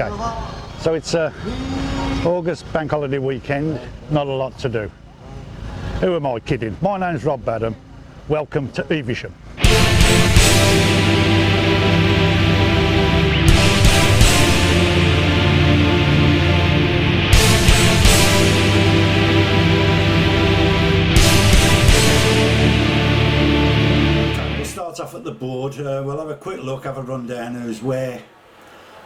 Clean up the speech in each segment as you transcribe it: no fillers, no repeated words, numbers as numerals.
Okay. So it's August bank holiday weekend, not a lot to do. Who am I kidding? My name's Rob Badham. Welcome to Evesham. We'll start off at the board. We'll have a quick look, have a rundown who's where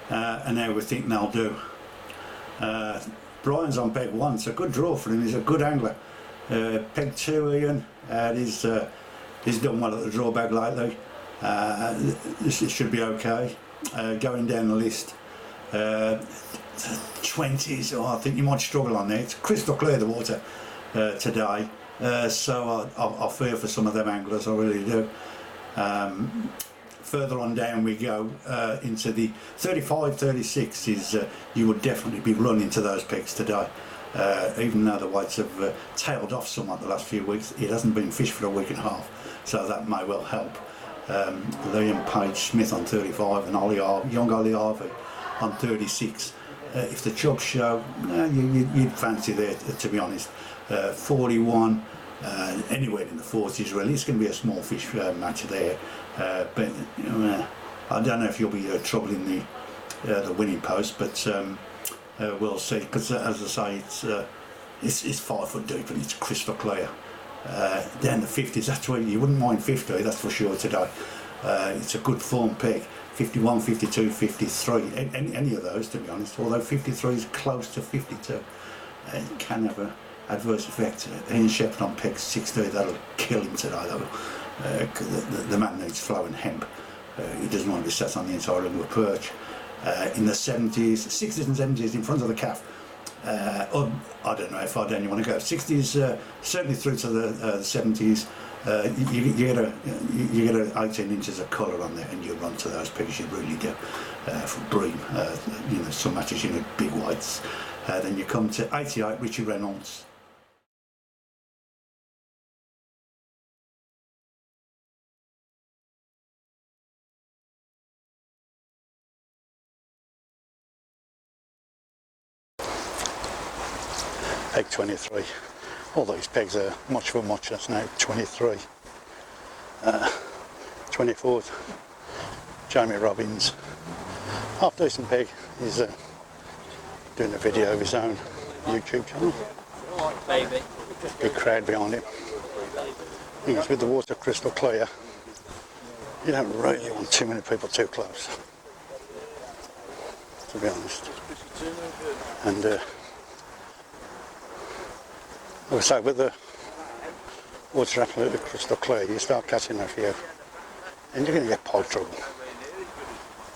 and how we think they'll do. Brian's on peg 1, it's a good draw for him, he's a good angler. Peg 2, Ian, he's done well at the draw bag lately. This should be okay. Going down the list, 20s, I think you might struggle on there. It's crystal clear, the water today, so I fear for some of them anglers, I really do. Further on down we go into the 35, 36 is you would definitely be running to those pegs today. Even though the weights have tailed off somewhat the last few weeks, it hasn't been fished for a week and a half, so that may well help. Liam Page Smith on 35 and young Ollie Harvey on 36. If the chubs show, you'd fancy there, to be honest. 41, anywhere in the 40s really. It's going to be a small fish match there, but you know, I don't know if you'll be troubling the winning post, but we'll see, because as I say, it's 5 foot deep and it's crystal clear. Down the 50s, that's where you wouldn't mind 50, that's for sure today. It's a good form peg. 51, 52, 53, any of those, to be honest, although 53 is close to 52. It can have an adverse effect. Ian Shepherd on peg 60, that'll kill him today though. The man needs flow and hemp. He doesn't want to be sat on the inside of a perch. In the 70s, 60s and 70s in front of the calf. I don't know if I'd only want to go 60s, certainly through to the 70s. You get a 18 inches of colour on there, and you run to those pegs, you really do. For bream, you know, some matches you need big whites. Then you come to 88, Richie Reynolds. Peg 23. All these pegs are much for muchness now. 23. 24th, Jamie Robbins. Half decent peg. He's doing a video of his own YouTube channel. Big crowd behind him. Because with the water crystal clear, you don't really want too many people too close, to be honest. And like I say, with the water absolutely crystal clear, you start catching a few, and you're going to get pike trouble.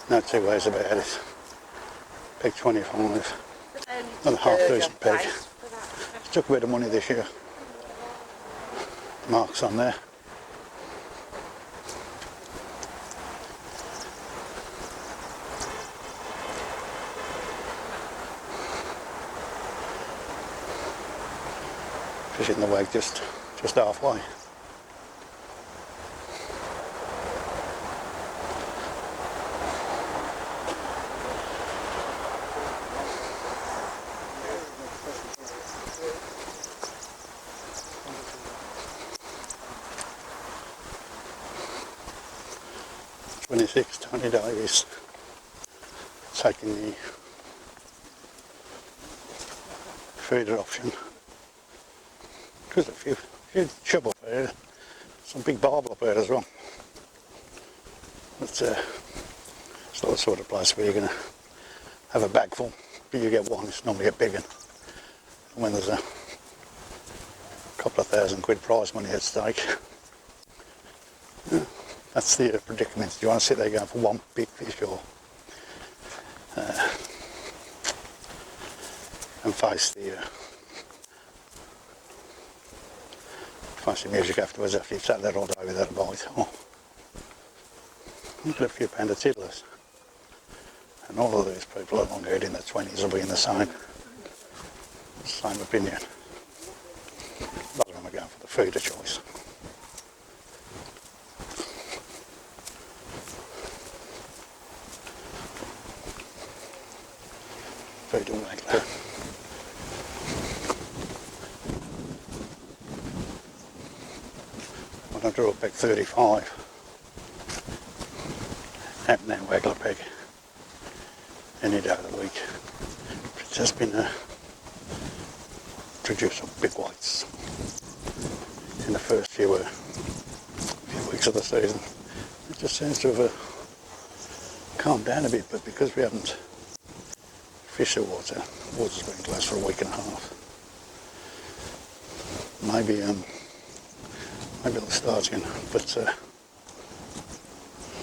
No two ways about it. Peg 25, another half decent peg. Took a bit of money this year. Marks on there. Fishing the wag just halfway. Tony Davies taking the feeder option. There's a few chub up there, some big barb up there as well. But it's not the sort of place where you're going to have a bag full, but you get one, it's normally a big one. And when there's a couple of £1,000 prize money at stake, that's the predicament. Do you want to sit there going for one big fish, or and face the music afterwards, after you've sat there all day without a bite? Oh, look at a few pound of tiddlers, and all of these people along here in their 20s will be in the same opinion. A lot of them are going for the feeder choice. feed and waggler. When I drew a peg 35, have now waggler peg any day of the week. It's just been a produce of big whites in the first few weeks of the season. It just seems to have calmed down a bit, but because we haven't fished the water's been closed for a week and a half. Maybe it'll start again, but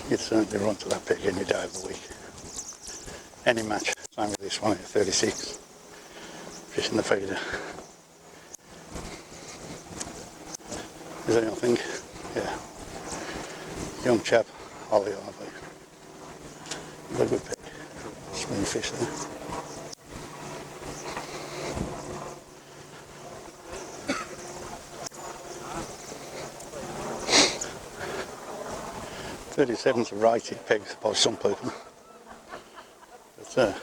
you'd certainly run to that pig any day of the week. Any match, same with this one at 36, fishing the feeder. Is there anything? Yeah. Young chap, Ollie Harvey. A good pig. Swing fish there. .37's a rated peg by some people. But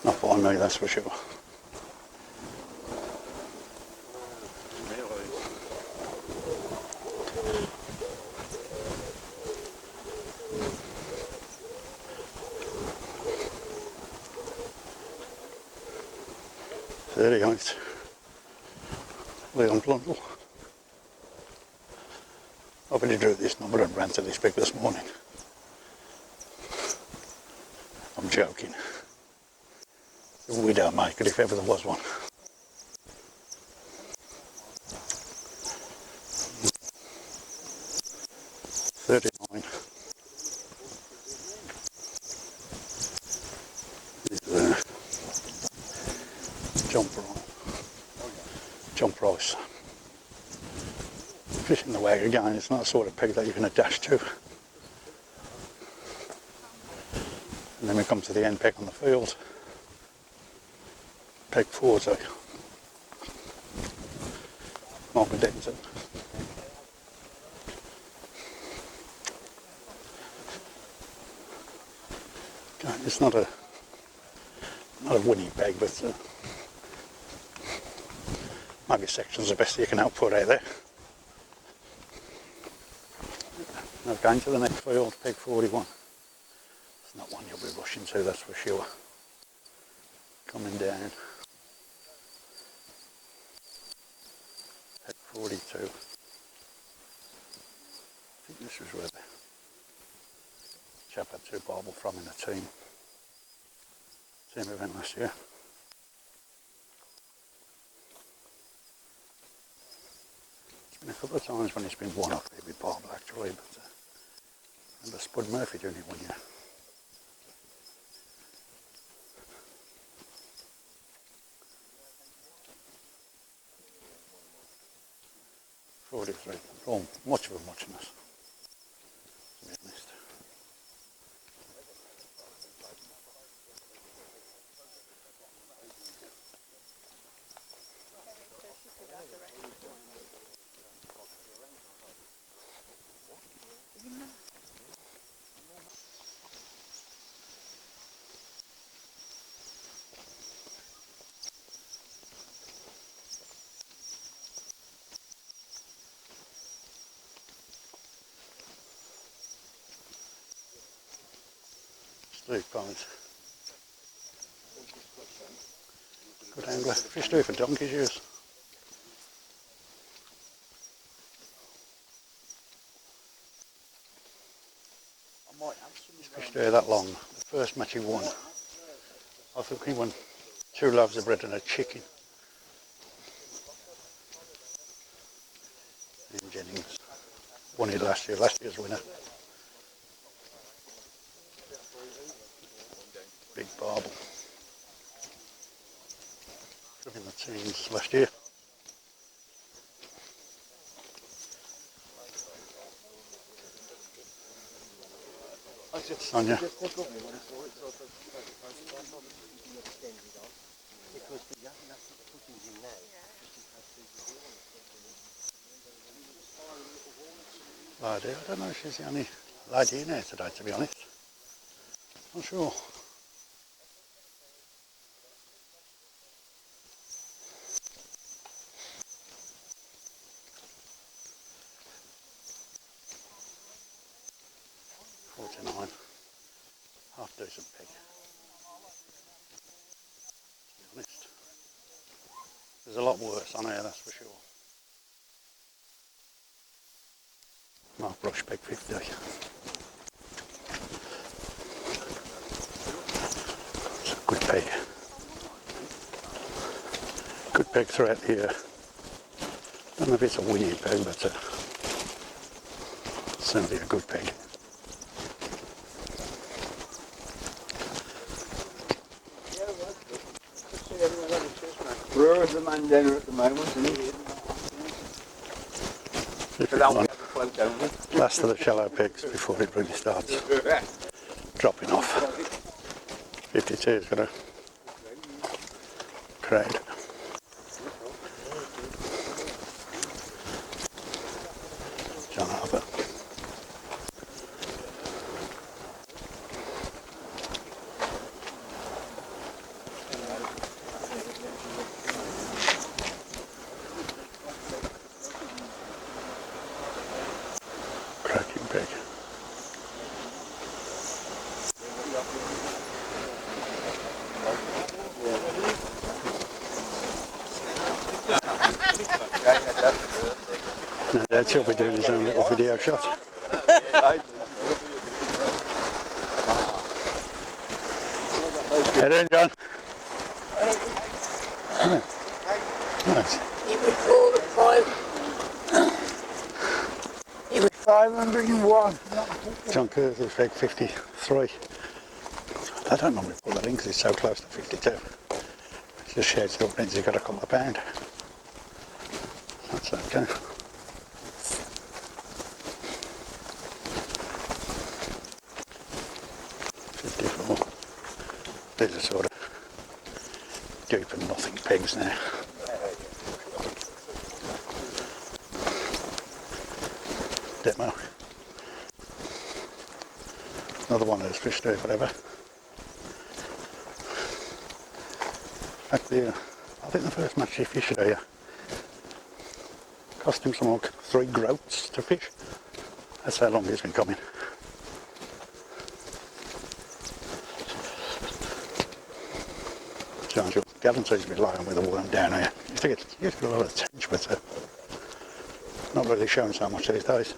not by me, that's for sure. There he goes. Leon Blundell. I really drew this number and ran to this pig this morning. I'm joking. We don't make it if ever there was one. $39. John Price. Fishing the wag again, it's not the sort of peg that you're going to dash to. And then we come to the end peg on the field. Peg 40. Michael Dickinson. Okay, it's not a winning peg, but maybe section's the best you can output out there. Now going to the next field, peg 41. It's not one you'll be rushing to, that's for sure. Coming down. Peg 42. I think this was where the chap had 2 barbel from in the team event last year. It's been a couple of times when it's been one off with barbel actually, but I remember Spud Murphy doing it one year. Oh, much of a muchness, to be honest. Steve Collins. Good angler. Fish do for donkey's years. He's fished there that long. The first match he won, I think he won 2 loaves of bread and a chicken. In Jennings. Won it last year's winner. Big barbel. Took in the teams last year. Sonia. Lady, I don't know if she's the only lady in here today, to be honest. Not sure. $49. Half decent pig. To be honest. There's a lot worse on here, that's for sure. Mark brush pig 50. It's a good pig. Good pig throughout here. Don't know if it's a weird pig, but certainly a good pig. We're the man down at the moment, isn't he? Last of the shallow pigs before it really starts dropping off. 52 is going to create. John Harper. Cracking pig. No doubt he'll be doing his own little video shot. Head in, John. Nice. He was 501. John Curtis was big 53. I don't normally pull that in because it's so close to 52. It's just shared still means you've got a couple of pound. That's okay. These are sort of deep and nothing pigs now. Demo. Another one of those fish there, whatever. Actually, I think the first match he fished here cost him some like 3 groats to fish. That's how long he's been coming. Gavin seems to be lying with a worm down here. You think it's used to be a lot of tench, but not really showing so much these days.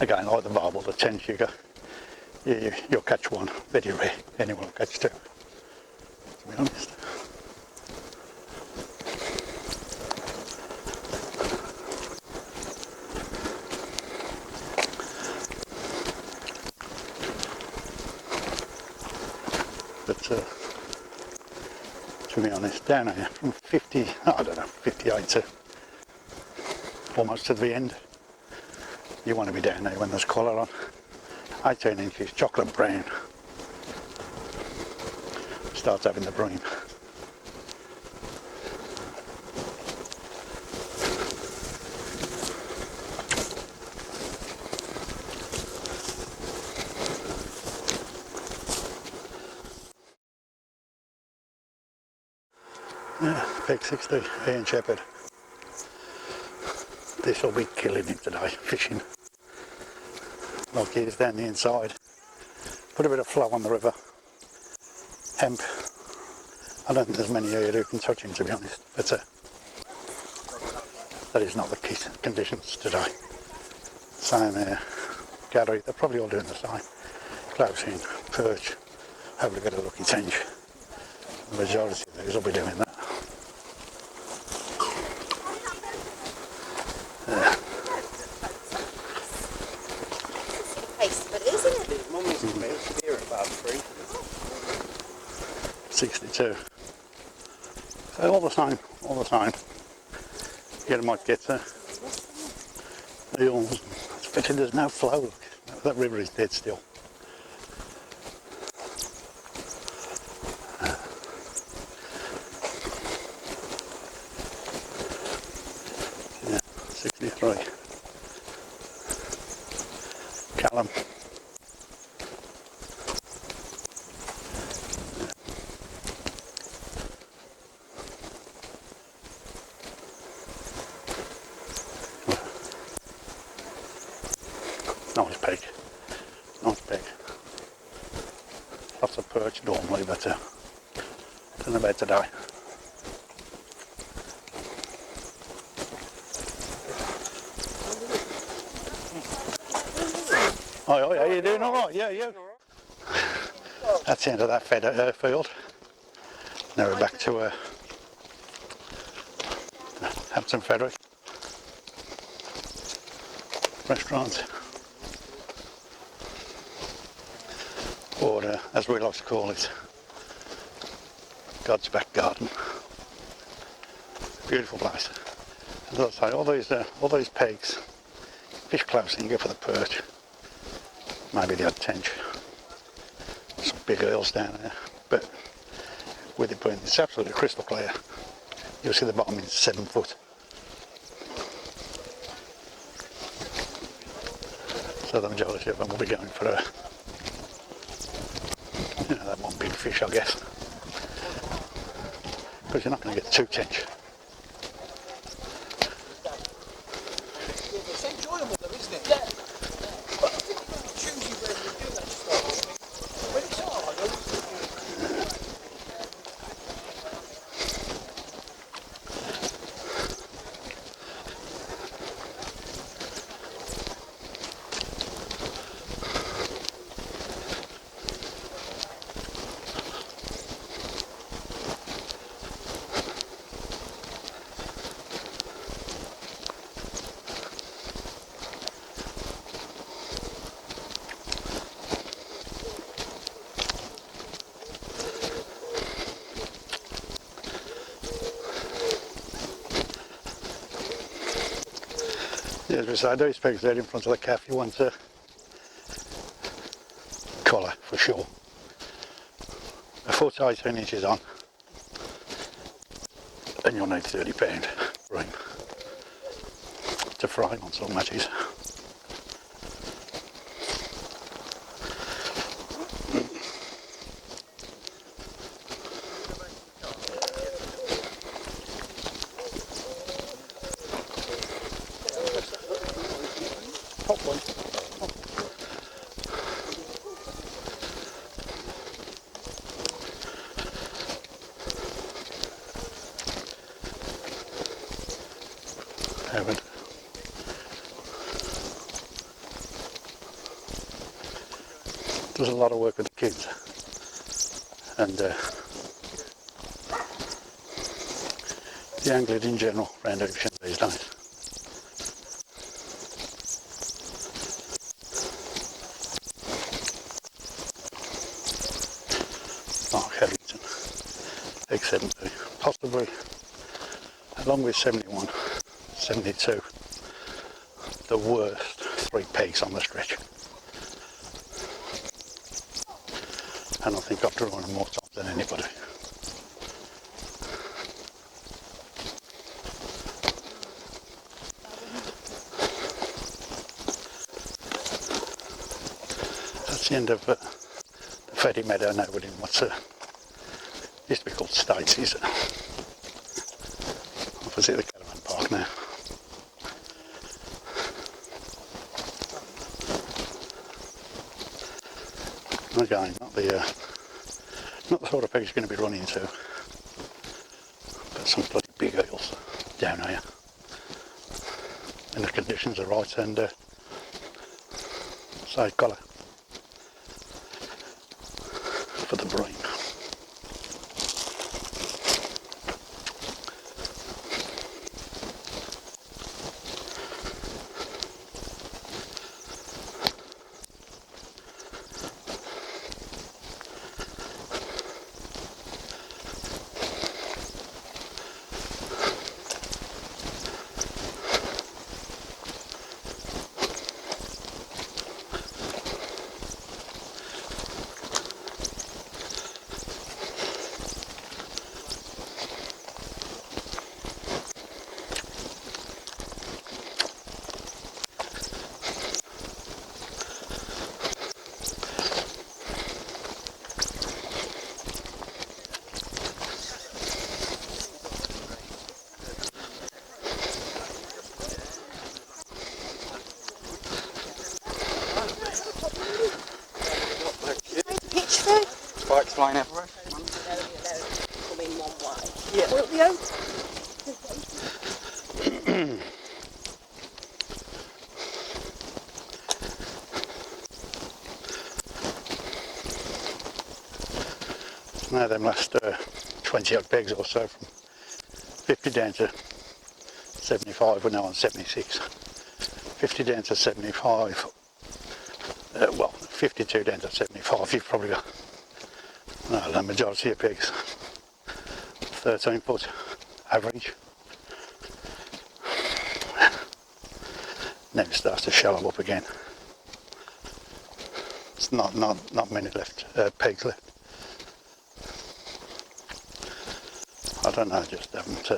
Again, like the barbel, the tench, you'll catch one, very rare. Anyone will catch 2, to be honest. But to be honest, down here from 50, I don't know, 58 to almost to the end, you want to be down there when there's colour on. 18 inches, chocolate brown, starts having the bream. Yeah, pig 60, Ian Shepherd. This will be killing him today, fishing. Like he is down the inside. Put a bit of flow on the river. Hemp. I don't think there's many here who can touch him, to be honest, but that is not the key conditions today. Same here. Gallery, they're probably all doing the same. Close in, perch, hopefully get a lucky tench. The majority of these will be doing that. Yeah. 62. So all the time. You might get eels. Especially there's no flow. That river is dead still. Yeah, 63. Callum. Nice pig. Nice pig. Lots of perch normally, but don't know about today. Oh, yeah, you doing all right? Yeah, yeah. That's the end of that field. Now we're back to Hampton Frederick restaurant, or as we like to call it, God's back garden. Beautiful place. As I say, all these pegs, fish close and go for the perch. Maybe the odd tench. Some big eels down there, but with it being, it's absolutely crystal clear. You'll see the bottom is 7 foot. So the majority of them will be going for that one big fish, I guess. Because you're not going to get 2 tench. It's enjoyable though, isn't it? Yeah. But I think you've got to choose where you do that stuff. When it's hard, yeah, as we say, those pegs there in front of the cafe, you want colour for sure. A foot 18 inches on, and you'll need £30 room to fry on some matches. top one. Haven't. Does a lot of work with the kids, and the angling in general around Evesham these days. Mark Harrington, X70, possibly along with 71, 72, the worst 3 pegs on the stretch. And I think I've drawn them more times than anybody. That's the end of the Fetty Meadow now within what's used to be called Stacey's. Opposite the caravan park now. Again, not the sort of pig you're going to be running into, but some bloody big eels down here. And the conditions are right, and side colour for the brain. flying everywhere. Come in one way. Yeah. Will it be open? Now them last 20 odd pegs or so, from 50 down to 75, we're now on 76. 50 down to 75, well 52 down to 75, you've probably got, no, the majority of pigs 13 foot average. Then it starts to shallow up again. It's not many left, pegs left. I don't know, just haven't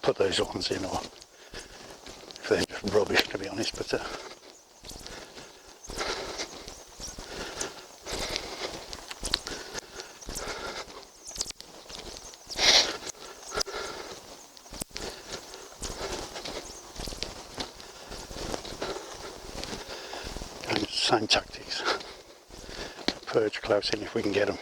put those ones in, or if they're just rubbish, to be honest, but and same tactics. Perch close in if we can get them.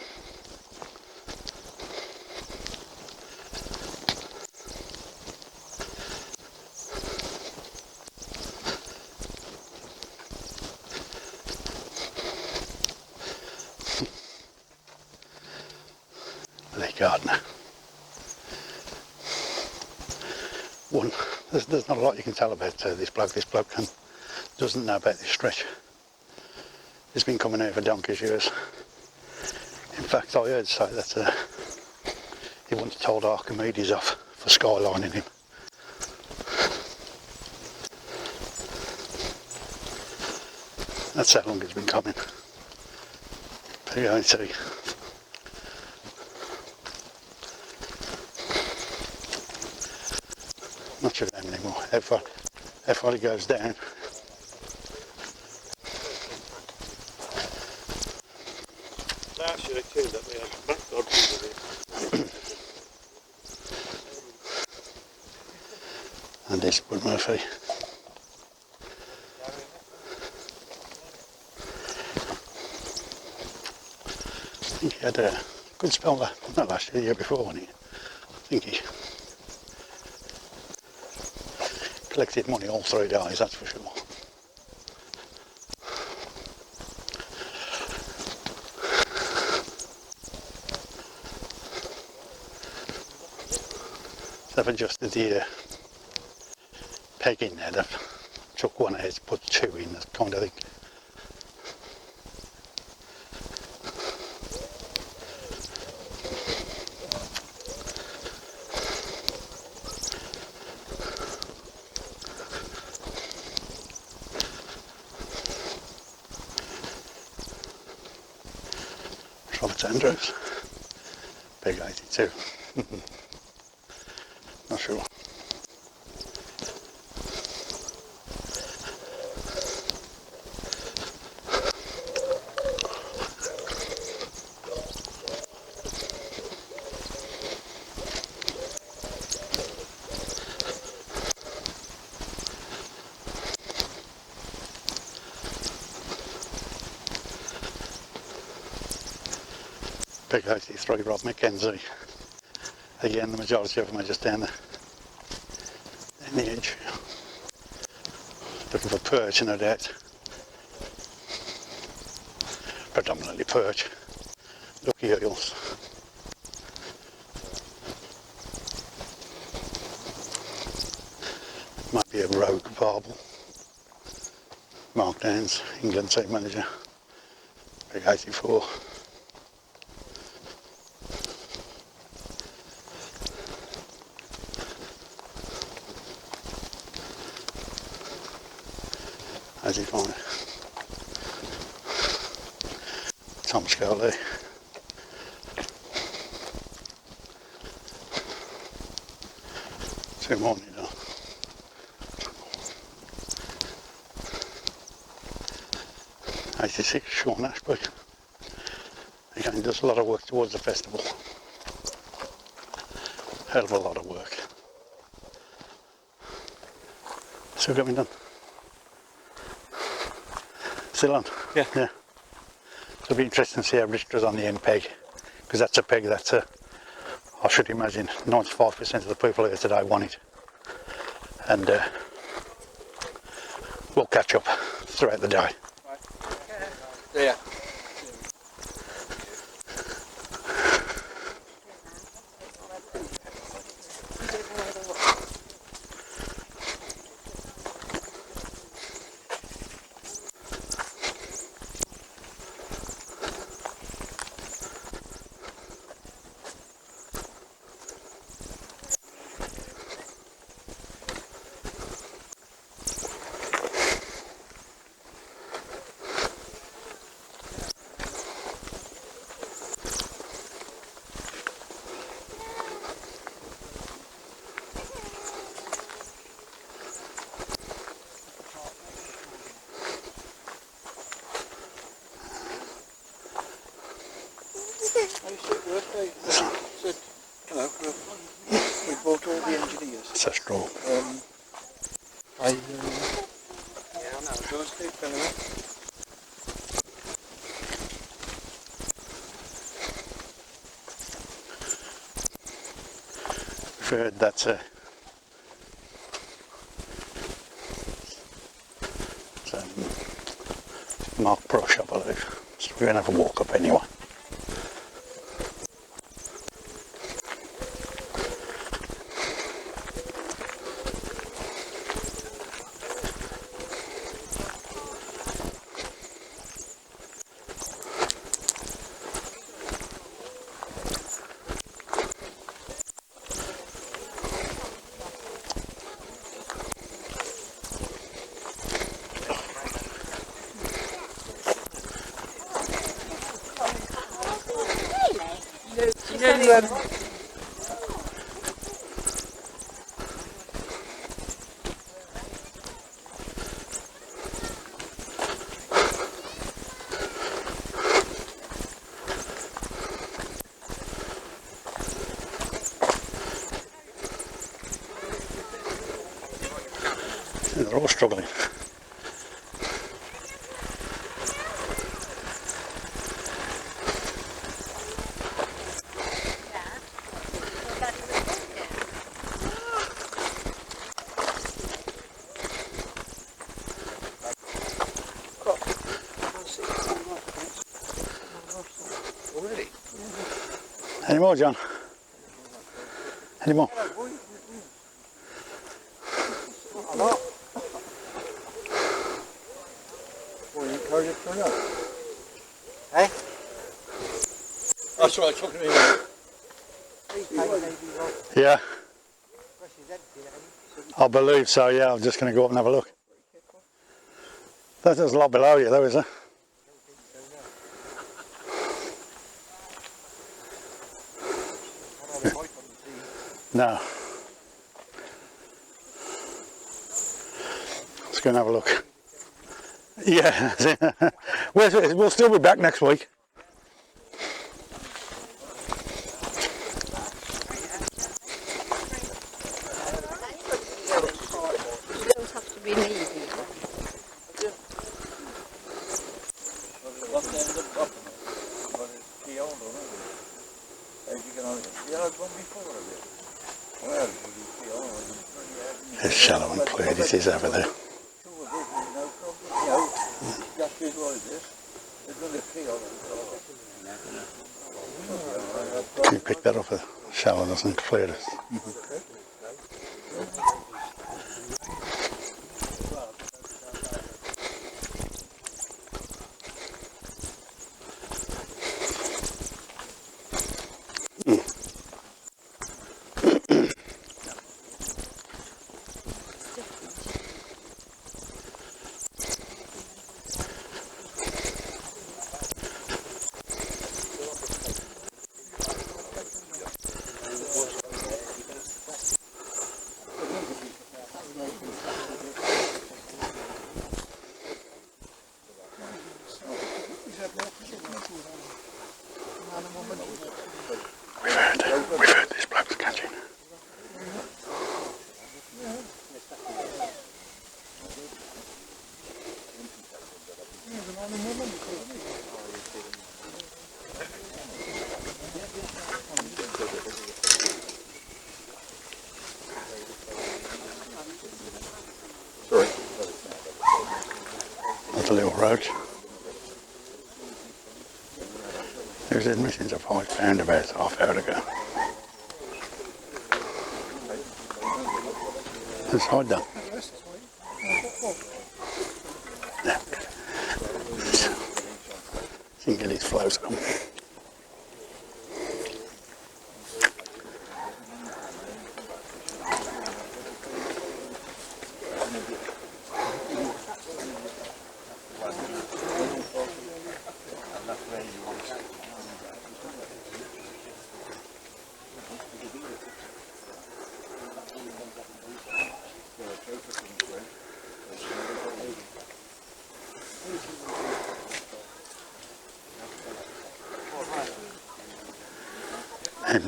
Gardener. One, there's not a lot you can tell about this bloke. This bloke doesn't know about this stretch. He's been coming here for donkey's years. In fact, I heard say that he once told Archimedes off for skylining him. That's how long he's been coming. P.I.T. Not sure of them anymore. How far it goes down. Last year too, that we had back dodges with it. And this Bud Murphy. I think he had a good spell not last year, the year before, when I think he collected money all 3 days, that's for sure. They've adjusted the peg in there. They've took one out, put 2 in, that kind of thing. Robert Andrews, big 82. Not sure. Big 83 Rob Mackenzie. Again, the majority of them are just down the edge. Looking for perch, no doubt. Predominantly perch. Lucky eels. Might be a rogue barbel. Mark Downs, England team manager. Big 84. As you find it. Tom Scully. Two more you know. '86 Sean Ashby. Again, does a lot of work towards the festival. Hell of a lot of work. Still got me done. Still on? Yeah. Yeah. It'll be interesting to see how Rich does on the end peg. because that's a peg that I should imagine 95% of the people here today want it, and we'll catch up throughout the day. Yeah. Said, hello, we bought all the engineers. It's a straw. Yeah, I know. Go and sleep, anyway. We've heard that's a Mark Brush, I believe. So we're going to have a walk up anyway. They're all struggling. Already? Any more, John? Any more? I'm not. Well, you carried it turn up. Eh? That's right, talking to me. Yeah, I believe so, yeah. I'm just going to go up and have a look. There's a lot below you though, is there? No. Let's go and have a look. Yeah, we'll still be back next week. You don't have to be needy. It's shallow and clear, it is over there. You pick that up, the shallowness and clearness. There's a little roach. It was admitting to £5 about half hour ago. Let's hide that. Yeah. You can get his flows on.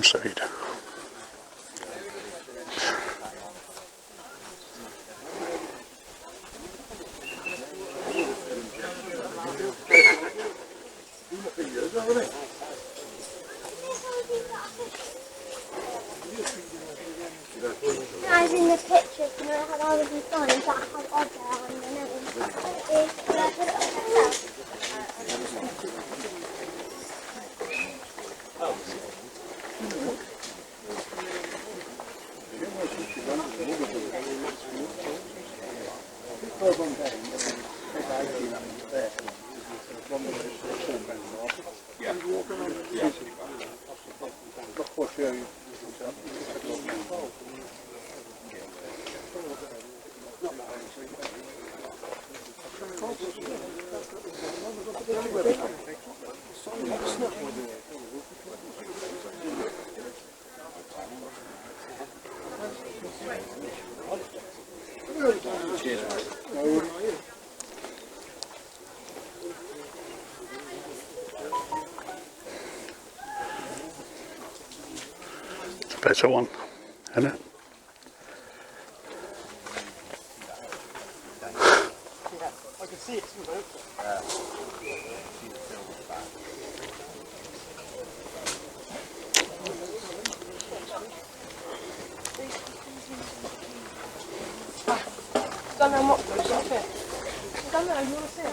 Seed. Guys, in the pictures, you know how I was in front, that had odd there on the name. Can I put it up myself? It's a better one, isn't it? I can see it somewhere. Don't know what goes off it. Don't know, you want to see it?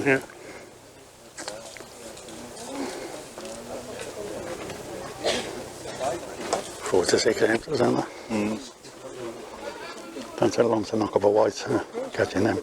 Yeah. 4 to 6 ounces, aren't they? Don't take long to knock up a white, catching them.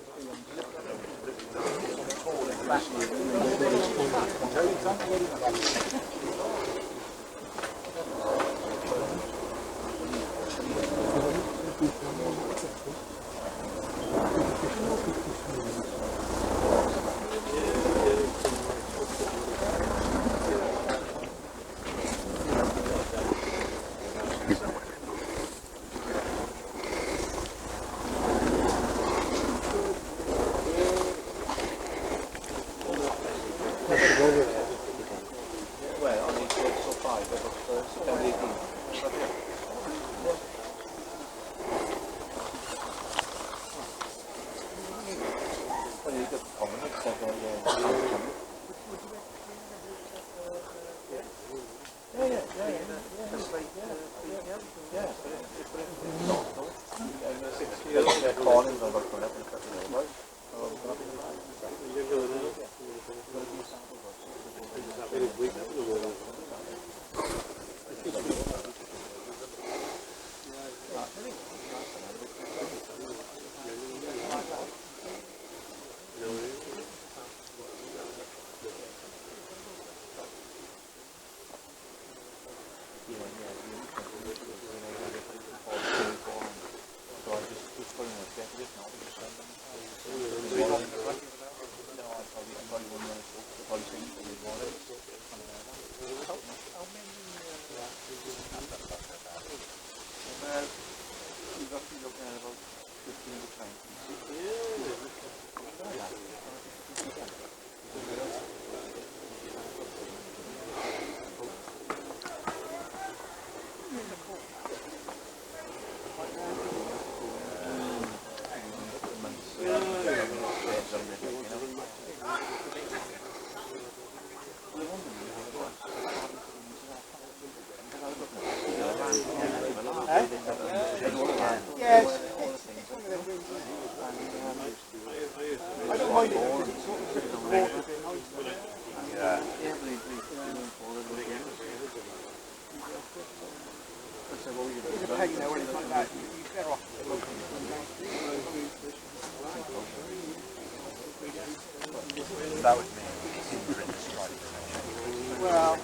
find it different sort of the water a bit nicer. Yeah. With a peg there or anything like that, you're better off. That was me. Hindering strike. Well,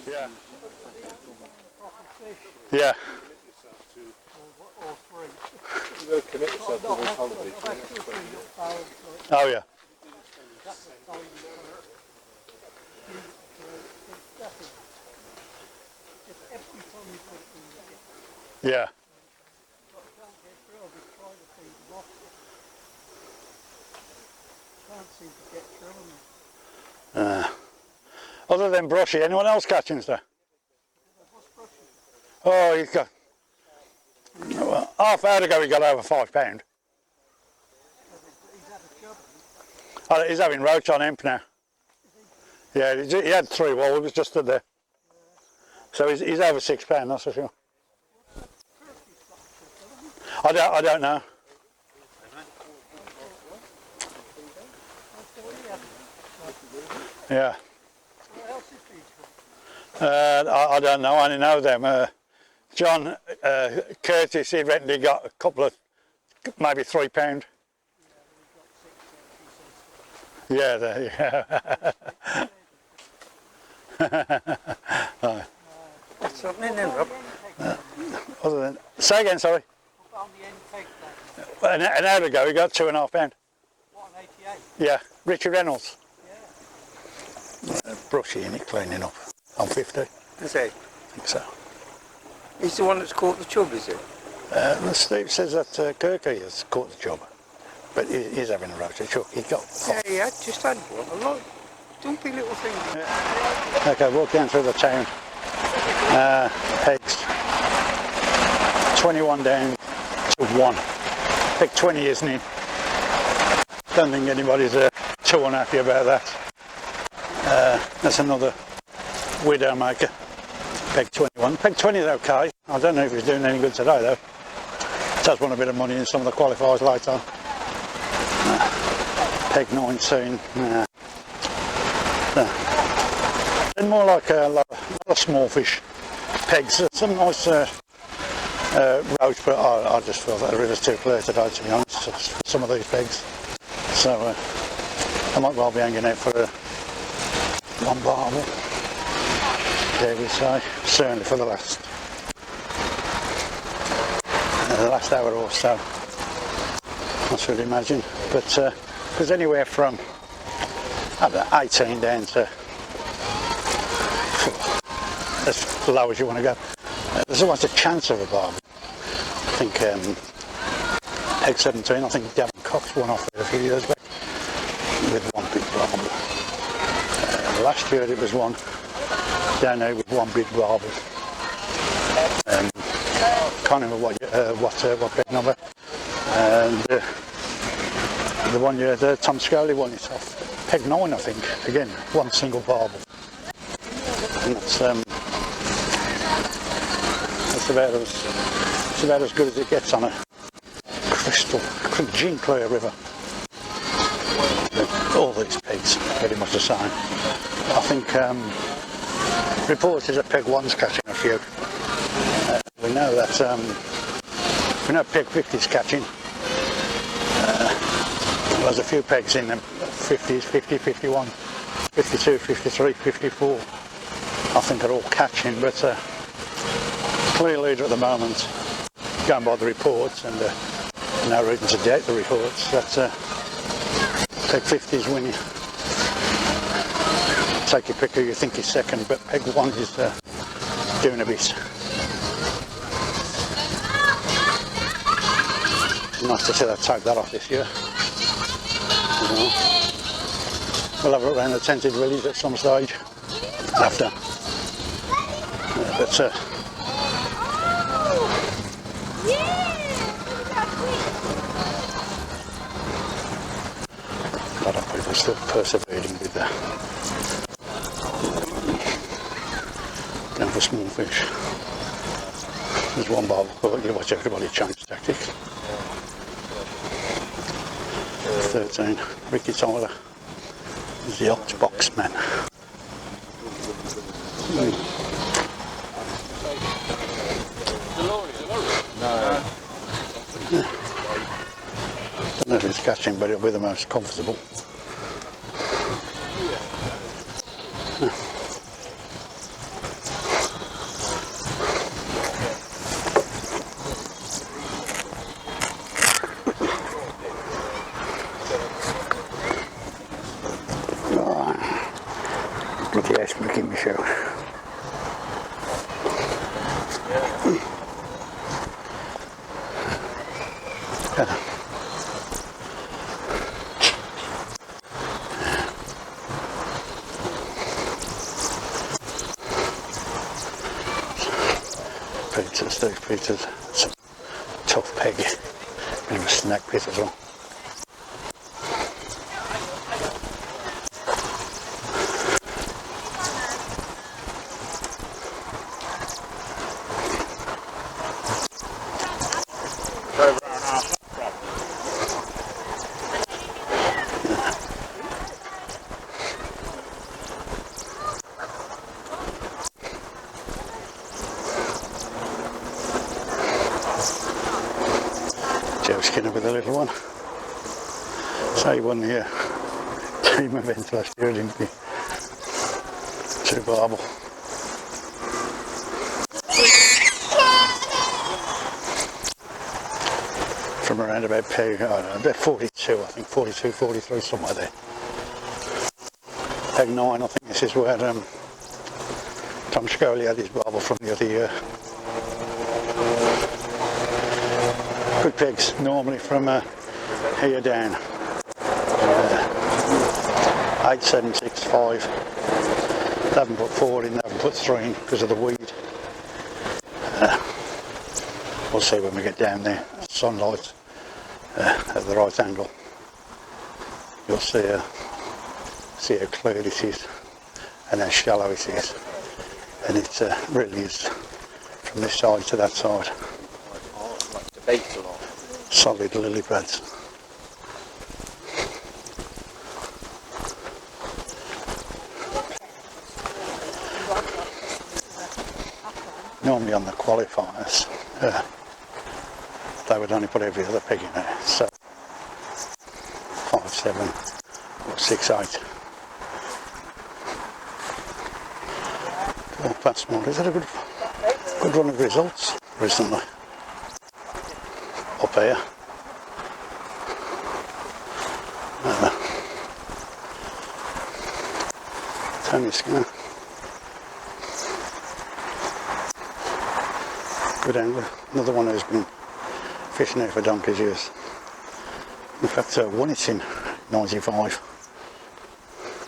Yeah. Yeah. Oh yeah. Yeah. Other than Brushy, anyone else catching stuff? Oh, he's got. Well, half hour ago he got over £5. Oh, he's having roach on hemp now. Yeah, he had 3 while we was just stood there. So he's over £6, that's for sure. I don't know. Yeah. I don't know. I only know them. John Curtis, he reckoned he got a couple of, maybe £3. Yeah, yeah. Right. what's happening then, Rob? Other than, say again, sorry. An hour ago he got £2.5. What, an 88? Yeah, Richard Reynolds. Brushy in it, cleaning up. I'm 50. Is he? I think so. He's the one that's caught the chub, is it? Steve says that Kirky has caught the job, but he's having a roach. He got. Yeah, he had just had one. A lot dumpy little thing. Yeah. Okay, walk down through the town. Pegs. 21 down to 1. Peg 20 isn't it? Don't think anybody's too unhappy about that. That's another widow maker. Peg 21. Peg 20 is okay. I don't know if he's doing any good today though. Does want a bit of money in some of the qualifiers later. Peg 19. And more like a lot of small fish pegs. Some nice roach, but I just feel that the river's too clear today, to be honest, for some of these pegs. So I might well be hanging out for one barbel, dare we say, certainly for the last hour or so, I should imagine. But there's anywhere from, I don't know, 18 down to as low as you want to go. There's always a chance of a barbel. I think peg 17, I think Gavin Cox won off it a few years back with one big barbel. Last year it was one down there with one big barbel. Can't remember what big number. And the one year Tom Scully won it off peg 9, I think. Again, one single barbel. And that's about as good as it gets on a crystal, gin clear river. All these pegs pretty much the same. I think reported that peg 1's catching a few. We know that peg 50's catching. There's a few pegs in them, 50s, 50, 51, 52, 53, 54. I think are all catching, but clear leader at the moment, going by the reports, and no reason to doubt the reports, that peg 50's winning. Take your pick who you think is second, but peg 1 is doing a bit. Nice to see that take that off this year. We'll have a look around the tented village at some stage after. But A lot of people still persevering with that. Going for small fish. There's one barbel caught. You watch everybody change tactics. 13. Ricky Tyler is the ox box man. Don't know if it's catching, but it'll be the most comfortable. Bloody ass making me show. Pizza, Steve Pizzas, some tough peg, bit of a snack bit as well. Skinner with a little one. So he won the team event last year, didn't he? 2 barbel. From around about peg, I don't know, about 42, I think 42, 43, somewhere there. Peg 9, I think this is where Tom Scully had his barbel from the other year. Good pegs, normally from here down. 8, 7, 6, 5. They haven't put 4 in, they haven't put 3 in because of the weed. We'll see when we get down there. Sunlight at the right angle. You'll see how clear it is and how shallow it is. And it really is from this side to that side. Solid lily pads. Normally on the qualifiers, they would only put every other peg in there, so 5, 7 or 6, 8. Oh, that's small. Is it a good run of results recently? Up here. Tony Skinner. Good angler. Another one who's been fishing here for donkey's years. In fact, won it in 95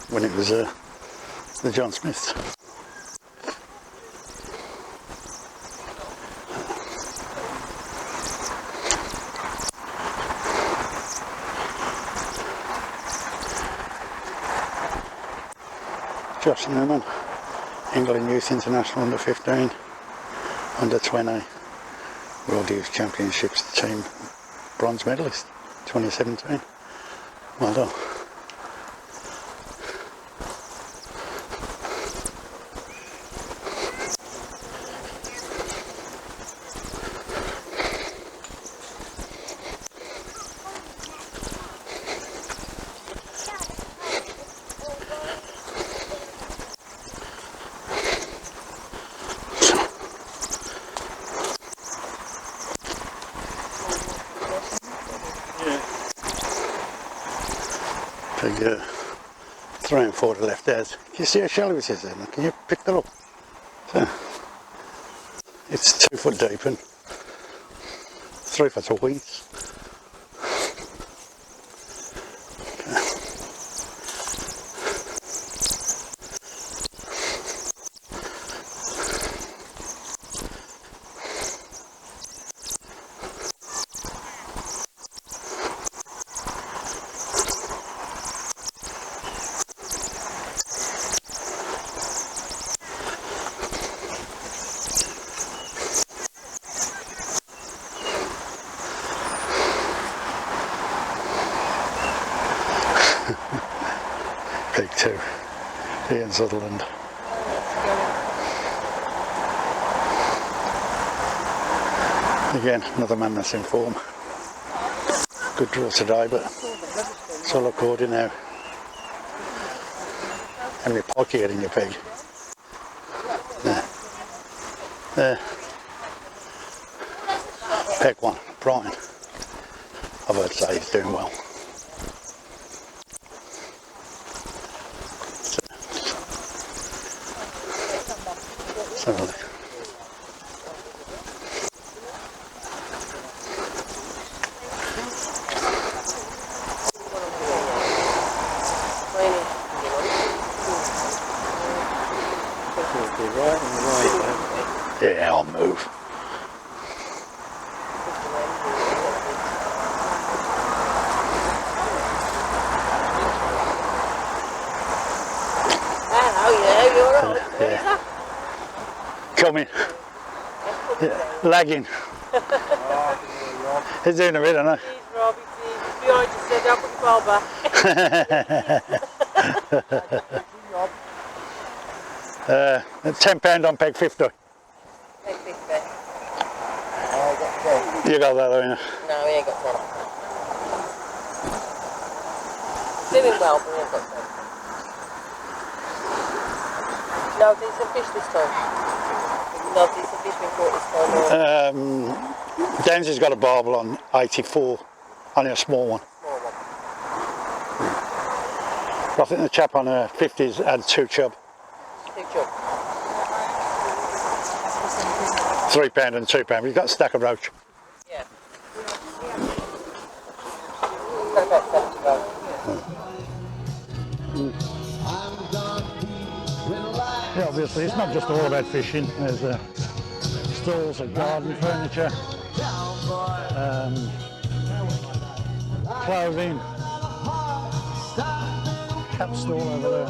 when it was the John Smiths. Josh Newman, England Youth International under 15, under 20, World Youth Championships team bronze medalist 2017. Well done. Big 3 and 4 to left there. Can you see how shallow it is there? Can you pick that up? So, it's 2 foot deep and 3 foot of weeds. Ian Sutherland. Again, another man that's in form. Good draw today, but it's all according now. How many pocky in your pig? There. Peg one, Brian. I've heard say he's doing well. Let's have a look. Yeah, I'll move. Yeah. Coming. Yeah. Lagging. He's doing a bit, I know. He's Rob, he's behind you, said, I'll put your ball back. £10 on peg 50. Peg 50. You got that, haven't you? No, he ain't got 10. Doing well, but he ain't got 10. No, there's some fish this time. No, there's some fish been caught this time. Danzy's got a barbel on 84, only a small one. Small one. I think the chap on 50s had 2 chub. 2 chub. £3 and £2, but he's got a stack of roach. Yeah. Got about 70 roach. Yeah, obviously it's not just all about fishing. There's stalls of garden furniture, clothing, cap stall over there.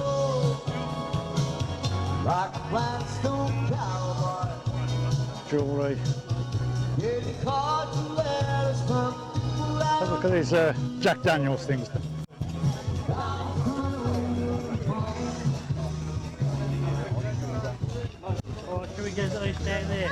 Jewellery. Have a look at these Jack Daniels things. Can we get those down there?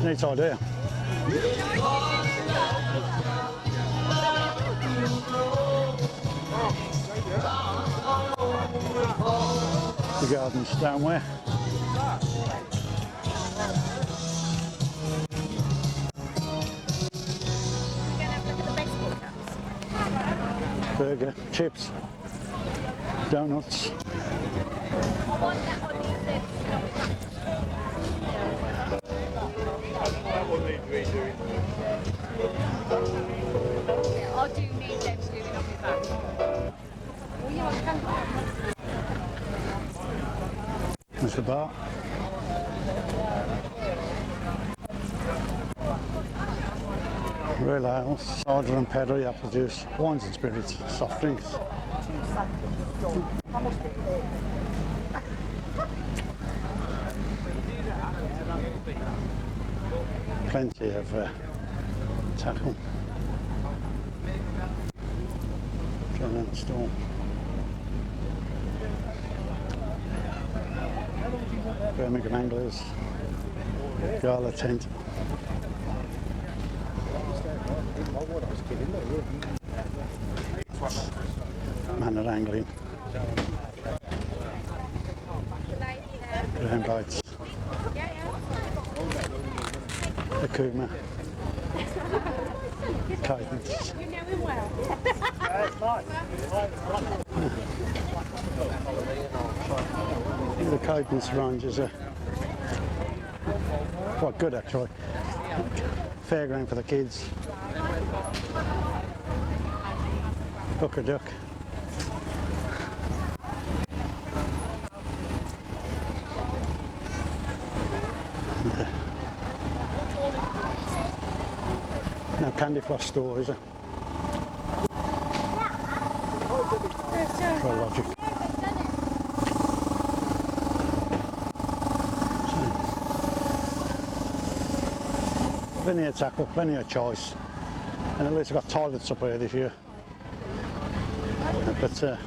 Neat idea. The garden's down where? Burger, chips, donuts. I do need them to do it on my back. Oh yeah, I can. There's the bar. Real ales, cider and pedal, apple juice, wines and spirits, soft drinks. Plenty of tackle. Giant storm. Birmingham Anglers, Gala tent. Manor angling. Ground bites. Akuma. Cadence. You know him well. The cadence ranges are quite good actually. Fairground for the kids. Hook a duck. No candy floss store, is there? For logic. Plenty of tackle, plenty of choice. And at least I've got toilets up here this year. But it's the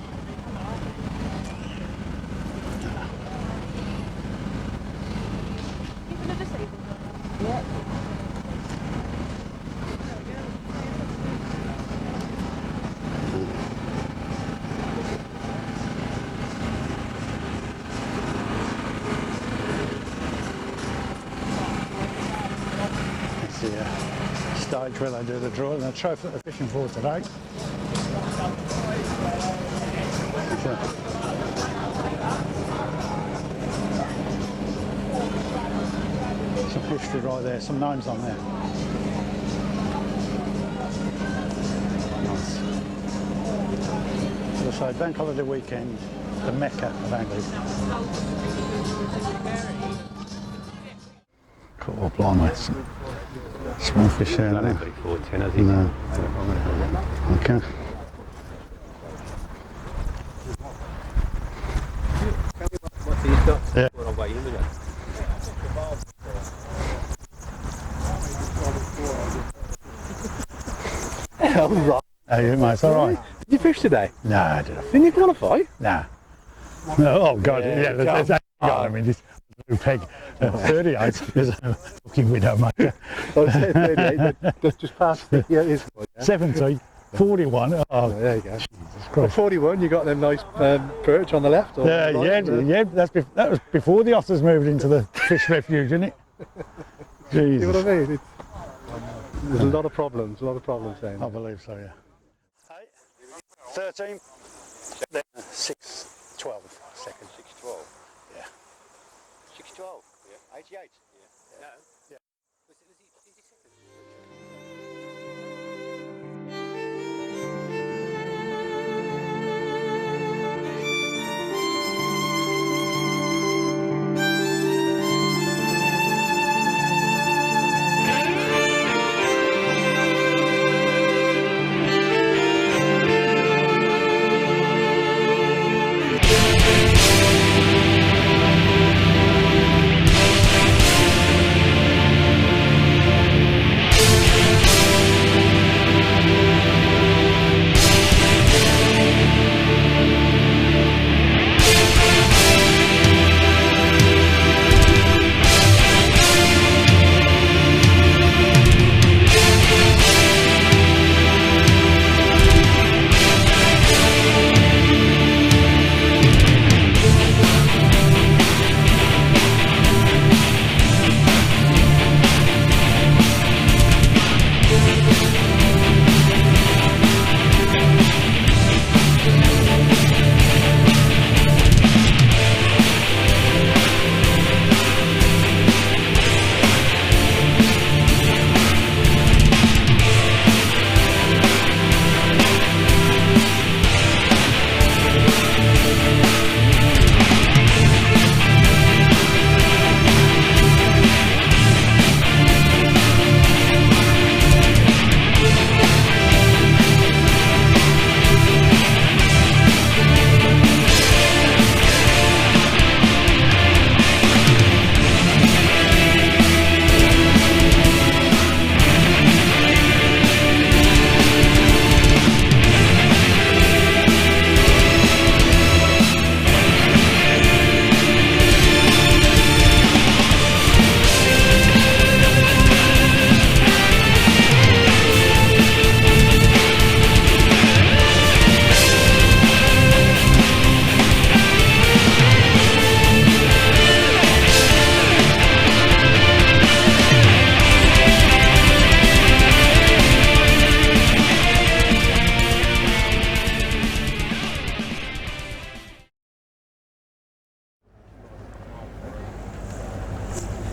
stage where they do the draw and the trophy that they're fishing for today. Some history right there, some names on there. Nice. So I say, bank holiday weekend, the Mecca of angling. Cool, blimey. Small fish there. Not everybody 410, has he? No. Okay. What's he got? Yeah. What I'll weigh in with it. Hell right. How are you, mate? It's all right? Did you fish today? Nah, I didn't. Didn't you qualify? Nah. No, oh, God, yeah, Yeah, that's I mean, this blue peg 38 is a fucking widow, mate. That's just past it. Yeah, it is. 70, 41. Oh, There you go. Jesus At Christ. 41, you got them nice perch on the left. Or Yeah, right, yeah, that was before the otters moved into the fish refuge, isn't it? See Jesus. what I mean? There's a lot of problems saying. I believe so, yeah. 13, 6, 12 seconds. 612. Yeah. 612. Yeah. 88. Yeah. No. Yeah. Was he second?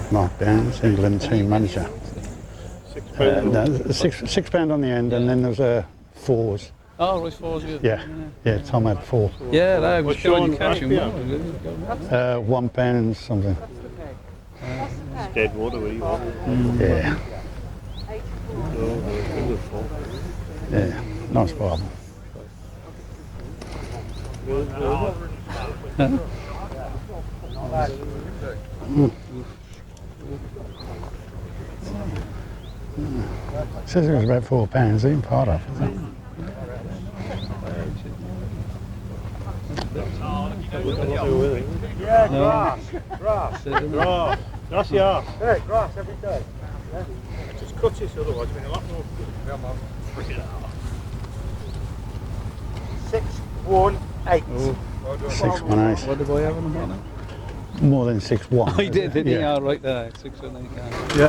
Mark Downs, England team manager. No, £6 on the end, and then there's fours. Oh, Royce Fours, good. Yeah, Tom had 4. Yeah, that was good on catching well. £1 something. It's dead water, really. Yeah. Yeah, nice barb. It says it was about £4, even part of it. Yeah, grass. Grass. Grass. Grass, yeah. Yeah, grass every day. Just cut it, otherwise we're in a lot more. 618. 618. What did I have on the bottom? More than 6-1. I did, didn't he? Yeah. Yeah, right there. 6 and 8. Yeah.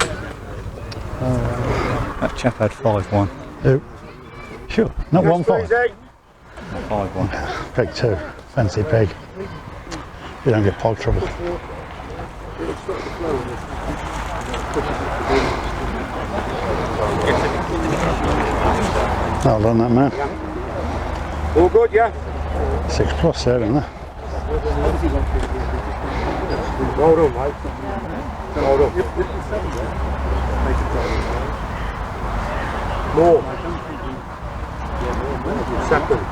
That chap had 5-1. Who? Sure. Not 1-5. 5-1. Peg 2. Fancy peg. You don't get pog trouble. Well done, that man. All good, yeah? 6+ there, isn't there? Well done, mate. Well done. More. Second.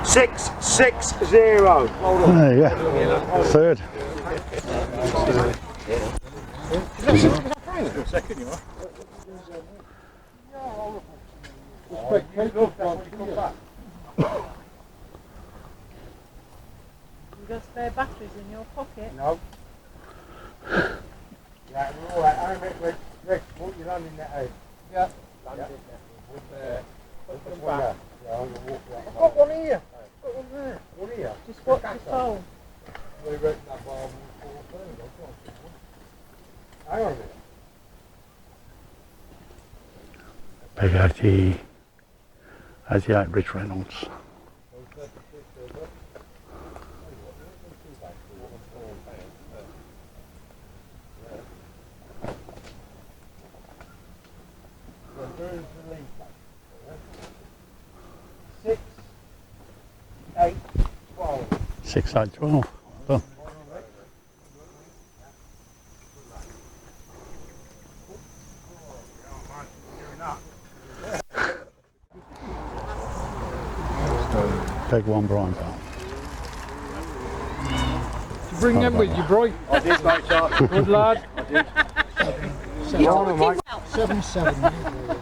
Six, 6-0. Well done. There you go. Third. Second, you are. You got spare batteries in your pocket? No. Yeah, we're all right. I'm Rick, put your hand in that egg. Yeah. Land it there. Put them back. Yeah, I'm going to walk that. I've got one here. I've got one there. One here. Just watch your phone. We reckon that bar will fall through. Hang on a minute. Peg 88 Rich Reynolds. Where's the lead back? 6, 8, 12. 6, 8, 12. Done. Peg 1 Brian Powell. Bring them with you, bro. I did, mate, Charlie. Good lad. I did. Hold on, mate. 7-7.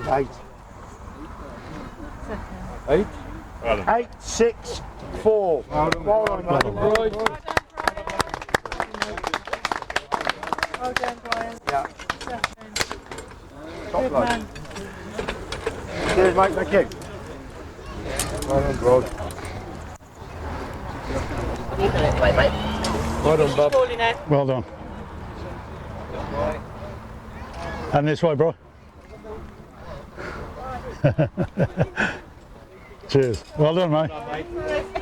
8. 8. 8, 6, 4. Well done, mate. Right. Well done, Brian. Yeah. Second. Top Good bloke. man. Cheers, mate. Thank you. Well done, bro. Well done, Bob. Calling it. Well done. And this way, bro. Cheers. Well done, mate.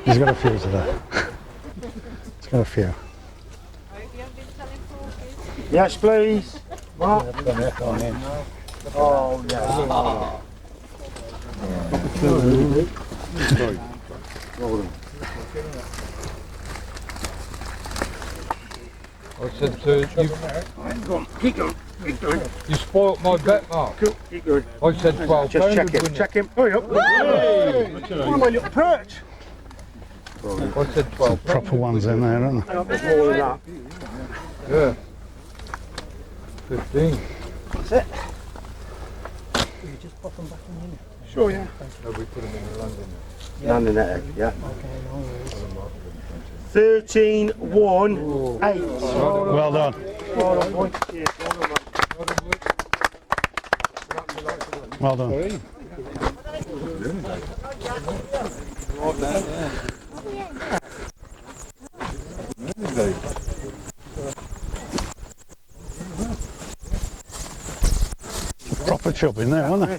He's got a few today. He's got a few. Yes, please. Mark. Oh, no. Well done. I said to you, Keep going. Keep going. you spoilt my bet, Mark. Cool. Keep going. I said 12 Just check him. wouldn't Check him. Hurry up. Hey! One of my little perch. I said 12. Proper ones in there, aren't there? There's more than that. Yeah. 15. That's it. Sure, yeah. No, we put them in the landing. Landing that egg, yeah. 13, 1, 8. Well done. Well done, boy. Cheers. Well done, mate. Well done. Proper chub in there, aren't they?